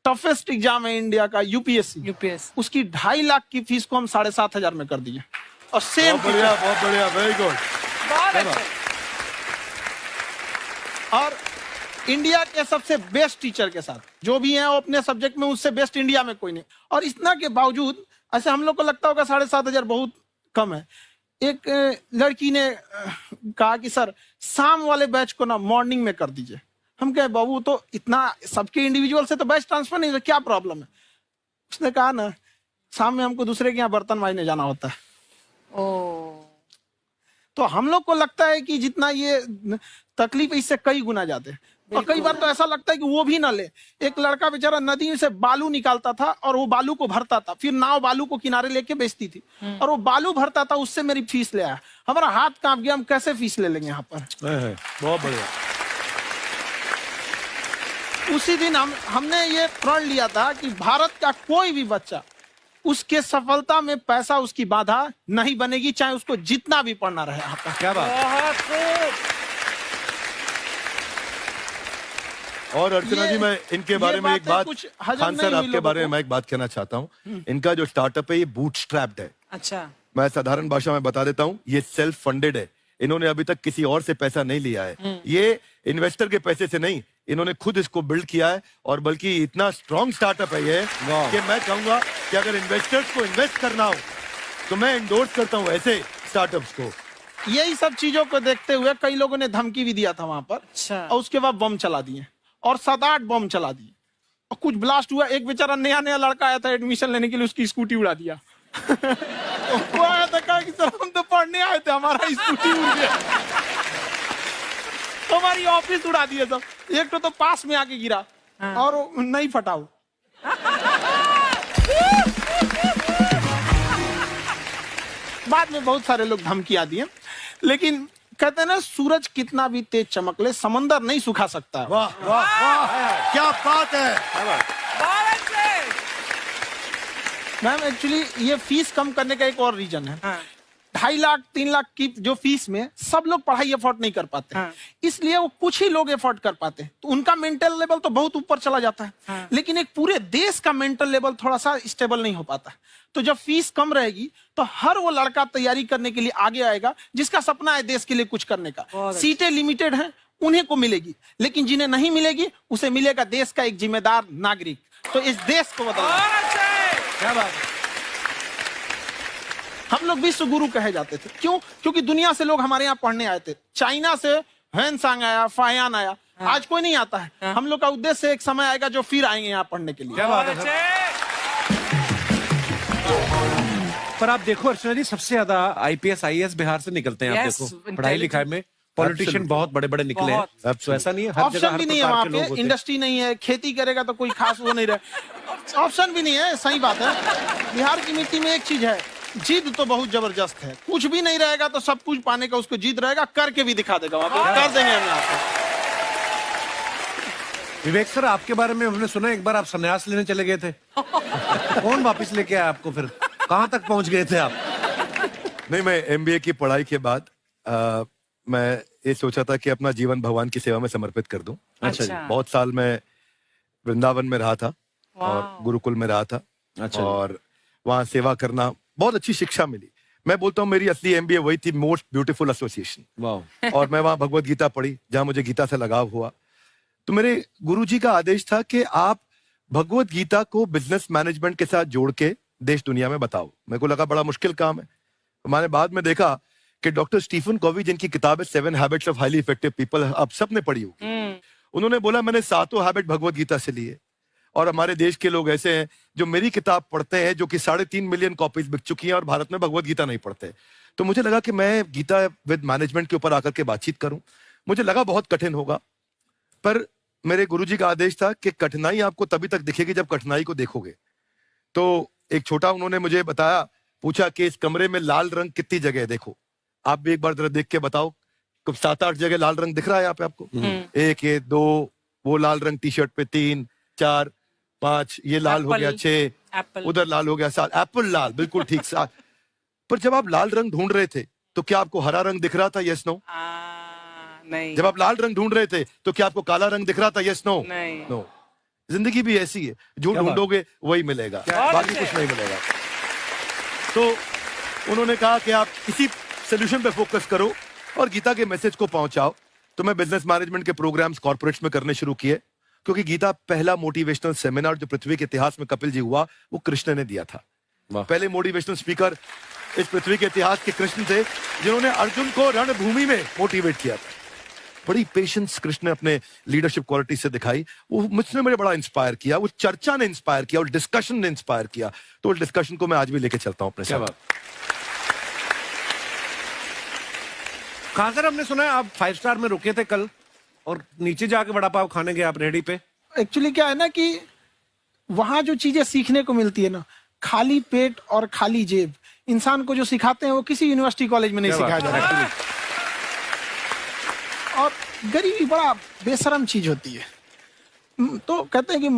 Toughest exam है India का, UPSC, उसकी 2.5 लाख की फीस को हम 7,500 में कर दिए। और सेम बहुत बढ़िया, वेरी गुड। और इंडिया के सबसे बेस्ट टीचर के साथ जो भी हैं वो अपने सब्जेक्ट में उससे बेस्ट इंडिया में कोई नहीं। और इतना के बावजूद ऐसे हम लोग को लगता होगा 7,500 बहुत कम है। एक लड़की ने कहा कि सर शाम वाले बैच को ना मॉर्निंग में कर दीजिए। हम कहे बाबू तो इतना सबके इंडिविजुअल से तो बैच ट्रांसफर नहीं, तो क्या प्रॉब्लम है? उसने कहा ना शाम में हमको दूसरे के यहाँ बर्तन मांजने जाना होता है। तो हम लोग को लगता है कि जितना ये तकलीफ इससे कई गुना ज्यादा है। और कई बार तो ऐसा लगता है कि वो भी ना ले। एक लड़का बेचारा नदी से बालू निकालता था और वो बालू को भरता था, फिर नाव बालू को किनारे लेके बेचती थी और वो बालू भरता था, उससे मेरी फीस ले आया। हमारा हाथ कांप गया, हम कैसे फीस ले लेंगे यहाँ पर। बहुत बढ़िया। उसी दिन हमने ये प्रण लिया था कि भारत का कोई भी बच्चा उसके सफलता में पैसा उसकी बाधा नहीं बनेगी, चाहे उसको जितना भी पढ़ना रहे। यहाँ पर क्या बात। और अर्चना जी, मैं इनके बारे में एक बात, खान सर आपके बारे में मैं एक बात कहना चाहता हूँ। इनका जो स्टार्टअप है ये बूटस्ट्रैप्ड है। अच्छा, मैं साधारण भाषा में बता देता हूँ, ये सेल्फ फंडेड है। इन्होंने अभी तक किसी और से पैसा नहीं लिया है। ये इन्वेस्टर के पैसे से नहीं, इन्होंने खुद इसको बिल्ड किया है। और बल्कि इतना स्ट्रॉन्ग स्टार्टअप है ये कि मैं कहूंगा कि अगर इन्वेस्टर्स को इन्वेस्ट करना हो तो मैं इंडोर्स करता हूँ ऐसे स्टार्टअप्स को। यही सब चीजों को देखते हुए कई लोगों ने धमकी भी दिया था वहां पर। अच्छा। और उसके बाद बम चला दिए और 7-8 बम चला दिए और कुछ ब्लास्ट हुआ। एक बेचारा नया लड़का आया था एडमिशन लेने के लिए, उसकी स्कूटी उड़ा दिया। वो आया था, कहा कि सर हम तो पढ़ने आए थे, हमारा स्कूटी उड़ गया। हमारी ऑफिस उड़ा दिए सब। एक तो पास में आके गिरा और नहीं फटा वो। बाद में बहुत सारे लोग धमकियां दिए, लेकिन कहते हैं ना सूरज कितना भी तेज चमक ले समंदर नहीं सुखा सकता। वाह वाह वाह, क्या बात है। मैम एक्चुअली ये फीस कम करने का एक और रीजन है। 2.5 लाख 3 लाख की जो फीस में सब लोग पढ़ाई अफोर्ड नहीं कर पाते। इसलिए वो कुछ ही लोग अफोर्ड कर पाते हैं, तो उनका मेंटल लेवल तो बहुत ऊपर चला जाता है। लेकिन एक पूरे देश का मेंटल लेवल थोड़ा सा स्टेबल नहीं हो पाता। तो जब फीस कम रहेगी तो हर वो लड़का तैयारी करने के लिए आगे आएगा जिसका सपना है देश के लिए कुछ करने का। सीटें लिमिटेड हैं, उन्हें को मिलेगी, लेकिन जिन्हें नहीं मिलेगी उसे मिलेगा देश का एक जिम्मेदार नागरिक। तो इस देश को बदलना। क्या बात है। हम लोग विश्व गुरु कहे जाते थे, क्यों? क्योंकि दुनिया से लोग हमारे यहाँ पढ़ने आए थे। चाइना से ह्वेनसांग आया, फायान आया, आज कोई नहीं आता है। हम लोग का उद्देश्य एक समय आएगा जो फिर आएंगे यहाँ पढ़ने के लिए। क्या बात है। पर आप देखो अर्चना जी, सबसे ज्यादा आईपीएस आईएएस बिहार से निकलते हैं। आप देखो पढ़ाई लिखाई में पॉलिटिशियन बहुत बड़े बड़े निकले हैं। तो ऐसा नहीं है, हर जगह ऑप्शन भी नहीं है वहाँ पे, इंडस्ट्री नहीं है, खेती करेगा तो कोई खास वो नहीं रहे। ऑप्शन भी नहीं है, सही बात है। बिहार की मिट्टी में एक चीज है, जिद तो बहुत जबरदस्त है। कुछ भी नहीं रहेगा तो सब कुछ पाने का उसको जिद रहेगा, करके भी दिखा देगा। वहाँ पे कर देंगे हम आपको। विवेक सर, आपके बारे में हमने सुना एक बार आप संन्यास लेने चले गए थे। कौन वापस लेके आया आपको? फिर कहाँ तक पहुंच गए थे आप? नहीं, मैं एमबीए की पढ़ाई के बाद मैं ये सोचा था कि अपना जीवन भगवान की सेवा में समर्पित कर दूं। अच्छा जी। बहुत साल मैं वृंदावन में रहा था और गुरुकुल में रहा था। अच्छा। और वहाँ सेवा करना, बहुत अच्छी शिक्षा मिली। मैं बोलता हूँ मेरी असली एमबीए वही थी, मोस्ट ब्यूटीफुल एसोसिएशन। वाह। और मैं वहाँ भगवत गीता पढ़ी, जहाँ मुझे गीता से लगाव हुआ। तो मेरे गुरुजी का आदेश था कि आप भगवत गीता को बिजनेस मैनेजमेंट के साथ जोड़ के देश दुनिया में बताओ। मेरे को लगा बड़ा मुश्किल काम है। मैंने बाद में देखा कि डॉक्टर स्टीफन कॉवी, जिनकी किताब है 7 habits of highly effective people, आप सबने पढ़ी होगी। उन्होंने बोला मैंने 7 हैबिट भगवत गीता से लिए। और हमारे देश के लोग ऐसे हैं जो मेरी किताब पढ़ते हैं, जो कि 3.5 मिलियन कॉपीज बिक चुकी हैं, और भारत में भगवत गीता नहीं पढ़ते। तो मुझे लगा कि मैं गीता विद मैनेजमेंट के ऊपर आकर के बातचीत करूं। मुझे लगा बहुत कठिन होगा, पर मेरे गुरुजी का आदेश था कि कठिनाई आपको तभी तक दिखेगी जब कठिनाई को देखोगे। तो एक छोटा उन्होंने मुझे बताया, पूछा कि इस कमरे में लाल रंग कितनी जगह है, देखो आप भी एक बार जरा देख के बताओ। 7-8 जगह लाल रंग दिख रहा है यहाँ पे आपको? 1 ये 2, वो लाल रंग टी शर्ट पे 3 4 5, ये लाल हो गया 6, उधर लाल हो गया 7, एप्पल लाल, बिल्कुल ठीक 7। पर जब आप लाल रंग ढूंढ रहे थे तो क्या आपको हरा रंग दिख रहा था? Yes no? नहीं। जब आप लाल रंग ढूंढ रहे थे तो क्या आपको काला रंग दिख रहा था? Yes no? नहीं। नो। जिंदगी भी ऐसी है, जो ढूंढोगे वही मिलेगा, बाकी कुछ नहीं मिलेगा। तो उन्होंने कहा कि आप इसी सोल्यूशन पे फोकस करो और गीता के मैसेज को पहुंचाओ। तो मैं बिजनेस मैनेजमेंट के प्रोग्राम्स कॉर्पोरेट्स में करने शुरू किए, क्योंकि गीता पहला मोटिवेशनल सेमिनार जो पृथ्वी के इतिहास में कपिल जी हुआ, वो कृष्ण ने दिया था। पहले मोटिवेशनल स्पीकर इस पृथ्वी के इतिहास के कृष्ण थे, जिन्होंने अर्जुन को रणभूमि में मोटिवेट किया था। बड़ी पेशेंस कृष्ण ने अपने लीडरशिप क्वालिटी से दिखाई, वो मुझसे मुझे बड़ा इंस्पायर किया, वो चर्चा ने इंस्पायर किया और डिस्कशन ने इंस्पायर किया। तो उस डिस्कशन को मैं आज भी लेके चलता हूं अपने साथ। कहां सर, हमने सुना है आप 5 स्टार में रुके थे कल और नीचे जाके वड़ा पाव खाने गए आप रेहड़ी पे। एक्चुअली क्या है ना कि वहां जो चीजें सीखने को मिलती है ना, खाली पेट और खाली जेब इंसान को जो सिखाते हैं वो किसी यूनिवर्सिटी कॉलेज में नहीं सिखाया जाता। और गरीबी बड़ा बेशरम चीज होती है। तो कहते हैं कि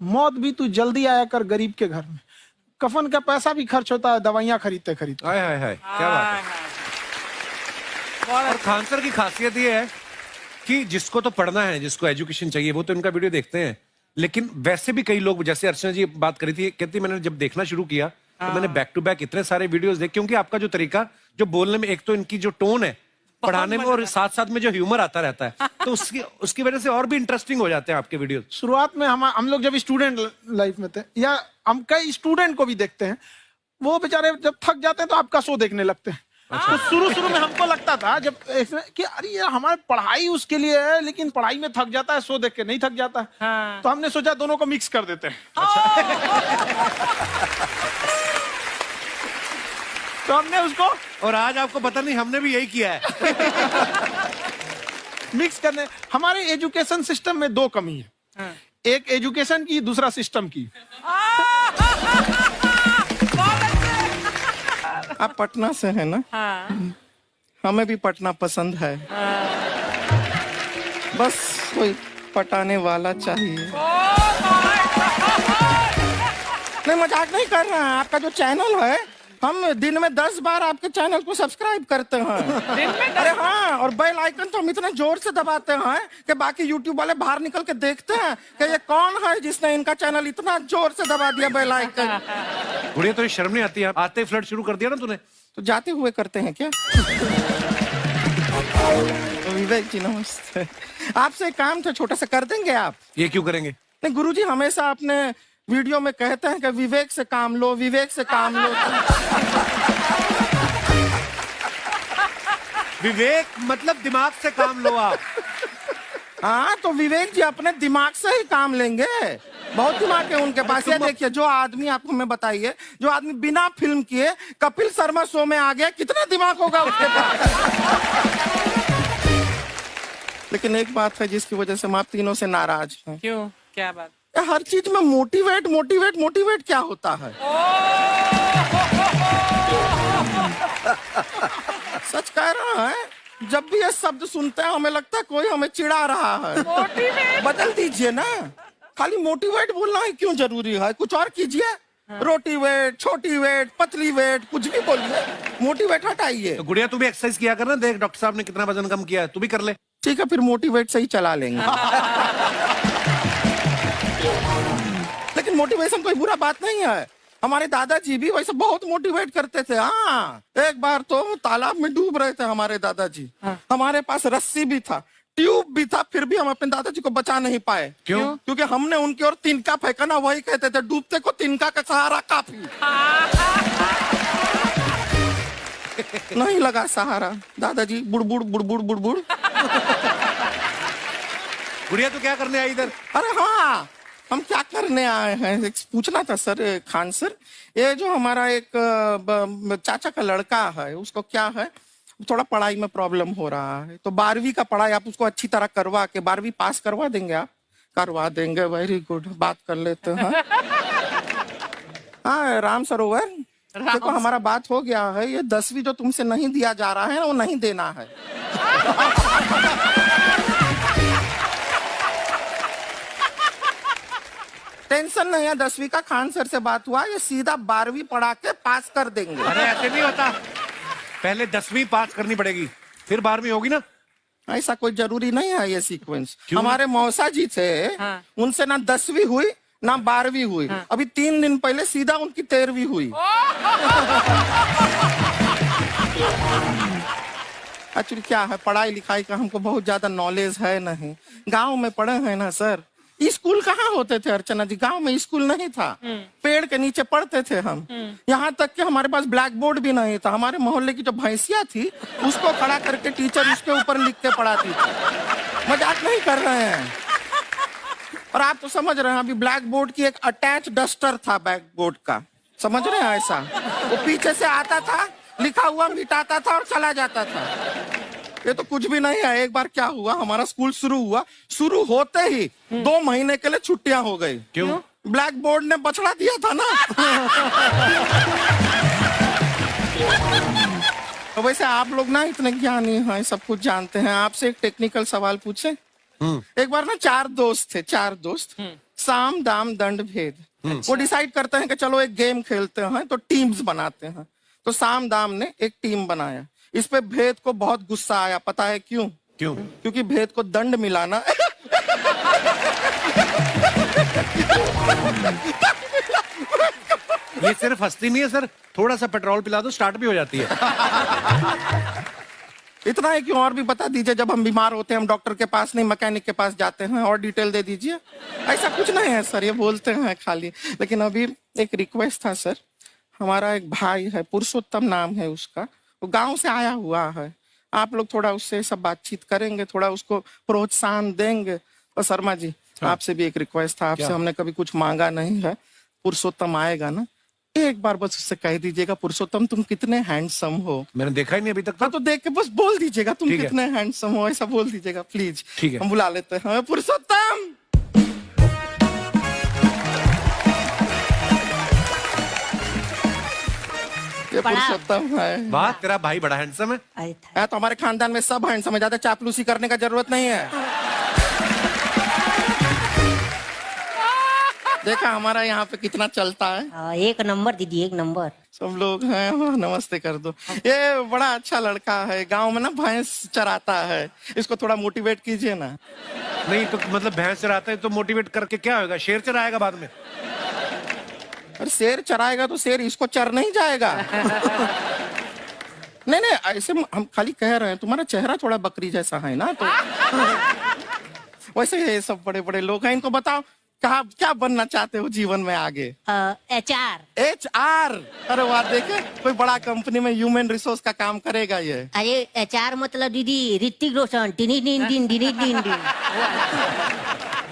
मौत भी तू जल्दी आया कर गरीब के घर में, कफन का पैसा भी खर्च होता है दवाइयां खरीदते खरीदते। हाय हाय हाय, क्या बात है। और खान सर की खासियत ये है कि जिसको तो पढ़ना है, जिसको एजुकेशन चाहिए, वो तो इनका वीडियो देखते हैं, लेकिन वैसे भी कई लोग, जैसे अर्चना जी बात करी थी, कहती मैंने जब देखना शुरू किया तो मैंने बैक टू बैक इतने सारे वीडियोस देखे, क्योंकि आपका जो तरीका जो बोलने में, एक तो इनकी जो टोन है पढ़ाने में, और साथ साथ में जो ह्यूमर आता रहता है, तो उसकी वजह से और भी इंटरेस्टिंग हो जाते हैं आपके वीडियो। शुरुआत में हम लोग जब स्टूडेंट लाइफ में थे, या हम कई स्टूडेंट को भी देखते हैं, वो बेचारे जब थक जाते हैं तो आपका शो देखने लगते हैं। तो शुरू में हमको लगता था जब कि अरे यार हमारी पढ़ाई उसके लिए है, लेकिन पढ़ाई में थक जाता है, शो देख के नहीं थक जाता। तो हमने सोचा दोनों को मिक्स कर देते हैं। तो हमने उसको, और आज आपको पता नहीं हमने भी यही किया है। मिक्स करने। हमारे एजुकेशन सिस्टम में 2 कमी है, एक एजुकेशन की, दूसरा सिस्टम की। आप पटना से हैं ना? हाँ। हमें भी पटना पसंद है। बस कोई पटाने वाला चाहिए। नहीं, मजाक नहीं कर रहा है। आपका जो चैनल है, हम दिन में 10 बार आपके चैनल को सब्सक्राइब करते हैं। दिन में? अरे हाँ, और बेल आइकन तो हम इतना जोर से दबाते हैं कि बाकी यूट्यूब वाले बाहर निकल के देखते हैं कि ये कौन है जिसने इनका चैनल इतना जोर से दबा दिया बेल आइकन। बुढ़िया, तो ये शर्म नहीं आती है? आते ही फ्लर्ट शुरू कर दिया ना तूने। तो जाते हुए करते हैं क्या? विवेक जी नमस्ते। आपसे एक काम था छोटा सा, कर देंगे आप? ये क्यों करेंगे? नहीं, गुरुजी हमेशा अपने वीडियो में कहते हैं कि विवेक से काम लो, विवेक से काम लो। विवेक मतलब दिमाग से काम लो आप। हाँ, तो विवेक जी अपने दिमाग से ही काम लेंगे। बहुत दिमाग है उनके पास। ये देखिए, जो आदमी, आप हमें बताइए, जो आदमी बिना फिल्म किए कपिल शर्मा शो में आ गया, कितना दिमाग होगा उसके पास। लेकिन एक बात है जिसकी वजह से हम आप तीनों से नाराज हैं। क्यों? क्या बात? हर चीज में मोटिवेट मोटिवेट मोटिवेट क्या होता है? सच कह रहा है, जब भी ये शब्द सुनते हैं हमें लगता है कोई हमें चिढ़ा रहा है। बदल दीजिए ना, खाली मोटिवेट बोलना ही क्यों जरूरी है? कुछ और कीजिए। रोटी वेट, छोटी वेट, पतली वेट, कुछ भी बोलिए, मोटिवेट हटाइए। तो गुड़िया, तू भी एक्सरसाइज किया कर ना, देख डॉक्टर साहब ने कितना वजन कम किया है, तू भी कर ले। ठीक है, फिर मोटिवेट से ही चला लेंगे। लेकिन मोटिवेशन कोई बुरा बात नहीं है। हमारे दादाजी भी वैसे बहुत मोटिवेट करते थे। हाँ, एक बार तो तालाब में डूब रहे थे हमारे दादाजी। हमारे पास रस्सी भी था, ट्यूब भी था, फिर भी हम अपने दादाजी को बचा नहीं पाए। क्यों? क्योंकि हमने उनकी ओर तिनका फेंका ना, वही कहते थे डूबते को तिनका का सहारा काफी। नहीं लगा सहारा, दादाजी बुड़बुड़ बुड़बुड़ बुड़बुड़। गुड़िया, तू क्या करने आई इधर? अरे हाँ, हम क्या करने आए हैं, एक पूछना था सर, खान सर, ये जो हमारा एक चाचा का लड़का है, उसको क्या है, थोड़ा पढ़ाई में प्रॉब्लम हो रहा है, तो 12वीं का पढ़ाई आप उसको अच्छी तरह करवा के 12वीं पास करवा देंगे आप? करवा देंगे, वेरी गुड, बात कर लेते हैं। हाँ, राम सरोवर, देखो हमारा बात हो गया है, ये 10वीं जो तुमसे नहीं दिया जा रहा है वो नहीं देना है। टेंशन नहीं है, 10वीं का खान सर से बात हुआ, ये सीधा 12वीं पढ़ा के पास कर देंगे। अरे ऐसे नहीं होता, पहले 10वीं पास करनी पड़ेगी, फिर 12वीं होगी ना। ऐसा कोई जरूरी नहीं है ये सीक्वेंस। हमारे मौसा जी थे, उनसे ना 10वीं हुई ना 12वीं हुई, अभी 3 दिन पहले सीधा उनकी 13वीं हुई। एक्चुअली क्या है, पढ़ाई लिखाई का हमको बहुत ज्यादा नॉलेज है नहीं। गांव में पढ़े हैं ना सर। स्कूल कहाँ होते थे अर्चना जी, गांव में स्कूल नहीं था, पेड़ के नीचे पढ़ते थे हम। यहाँ तक कि हमारे पास ब्लैक बोर्ड भी नहीं था। हमारे मोहल्ले की जो भैंसिया थी उसको खड़ा करके टीचर उसके ऊपर लिख के पढ़ाती थी। मजाक नहीं कर रहे हैं। और आप तो समझ रहे हैं, अभी ब्लैक बोर्ड की एक अटैच डस्टर था ब्लैक बोर्ड का, समझ रहे हैं ऐसा, वो पीछे से आता था, लिखा हुआ मिटाता था और चला जाता था। ये तो कुछ भी नहीं है। एक बार क्या हुआ, हमारा स्कूल शुरू हुआ, शुरू होते ही 2 महीने के लिए छुट्टियां हो गई। क्यों? ब्लैक बोर्ड ने बछड़ा दिया था ना। तो वैसे आप लोग ना इतने ज्ञानी हैं, सब कुछ जानते हैं। आपसे एक टेक्निकल सवाल पूछे। एक बार ना 4 दोस्त थे, 4 दोस्त, साम दाम दंड भेद। वो डिसाइड करते हैं कि चलो एक गेम खेलते हैं, तो टीम्स बनाते हैं। तो साम दाम ने एक टीम बनाया। इस पे भेद को बहुत गुस्सा आया। पता है क्यों? क्यों? क्योंकि भेद को दंड मिलाना ये सिर्फ हंसती नहीं है सर, थोड़ा सा पेट्रोल पिला दो स्टार्ट भी हो जाती है। इतना है कि और भी बता दीजिए, जब हम बीमार होते हैं हम डॉक्टर के पास नहीं मैकेनिक के पास जाते हैं, और डिटेल दे दीजिए। ऐसा कुछ नहीं है सर, ये बोलते हैं खाली। लेकिन अभी एक रिक्वेस्ट था सर, हमारा एक भाई है, पुरुषोत्तम नाम है उसका, वो गांव से आया हुआ है। आप लोग थोड़ा उससे सब बातचीत करेंगे, थोड़ा उसको प्रोत्साहन देंगे। और शर्मा जी, आपसे भी एक रिक्वेस्ट था, आपसे हमने कभी कुछ मांगा नहीं है। पुरुषोत्तम आएगा ना, एक बार बस उससे कह दीजिएगा, पुरुषोत्तम तुम कितने हैंडसम हो। मैंने देखा ही नहीं अभी तक। तो देख के बस बोल दीजिएगा तुम ठीक है। कितने हैंडसम हो, ऐसा बोल दीजिएगा प्लीज। ठीक है। हम बुला लेते हैं पुरुषोत्तम। ये पुरुषोत्तम है। वाह, तेरा भाई बड़ा हैंडसम है। तो हमारे खानदान में सब हैंडसम है, ज्यादा चापलूसी करने का जरूरत नहीं है। देखा हमारा यहाँ पे कितना चलता है। एक नंबर दीदी, एक नंबर। सब लोग हैं, नमस्ते कर दो। ये बड़ा अच्छा लड़का है, गांव में ना भैंस चराता है, इसको थोड़ा मोटिवेट कीजिए ना। नहीं तो मतलब भैंस चराता है तो मोटिवेट करके क्या होगा, शेर चराएगा बाद में। अरे शेर चराएगा तो शेर इसको चर नहीं जाएगा। नहीं नहीं, ऐसे हम खाली कह रहे हैं, तुम्हारा चेहरा थोड़ा बकरी जैसा है ना, तो वैसे ये सब बड़े बड़े लोग हैं। इनको बताओ कहा क्या बनना चाहते हो जीवन में आगे? HR। HR? अरे वाह, देखे कोई बड़ा कंपनी में ह्यूमन रिसोर्स का काम करेगा ये। अरे HR मतलब दीदी ऋतिक रोशन, टिनी टिन टिन टिनी टिन टिन।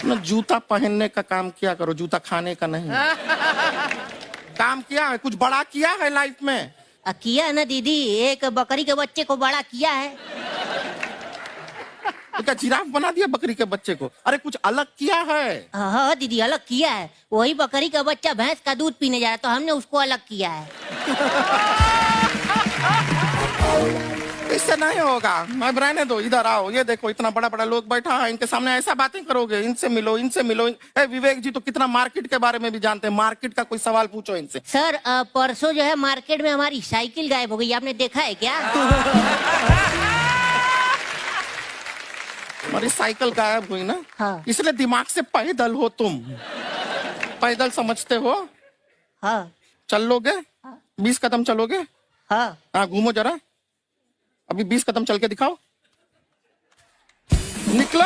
ना जूता पहनने का काम किया करो, जूता खाने का नहीं। काम किया है, कुछ बड़ा किया है लाइफ में? किया है ना दीदी, एक बकरी के बच्चे को बड़ा किया है। तो क्या जिराफ बना दिया बकरी के बच्चे को? अरे कुछ अलग किया है। हाँ दीदी, अलग किया है। वही बकरी का बच्चा भैंस का दूध पीने जा रहा है, तो हमने उसको अलग किया है। इससे नहीं होगा, मैं रहने दो, इधर आओ। ये देखो इतना बड़ा बड़ा लोग बैठा है, इनके सामने ऐसा बातें करोगे? इनसे मिलो, इनसे मिलो। विवेक जी तो कितना मार्केट के बारे में भी जानते हैं, मार्केट का कोई सवाल पूछो इनसे। सर परसों जो है मार्केट में हमारी साइकिल गायब हो गई, आपने देखा है क्या? हमारी साइकिल गायब हुई ना, हाँ। इसलिए दिमाग से पैदल हो तुम। पैदल समझते हो? हाँ। चल लोगे? 20 कदम चलोगे? हाँ। घूमो जरा, अभी 20 कदम चल के दिखाओ। निकलो।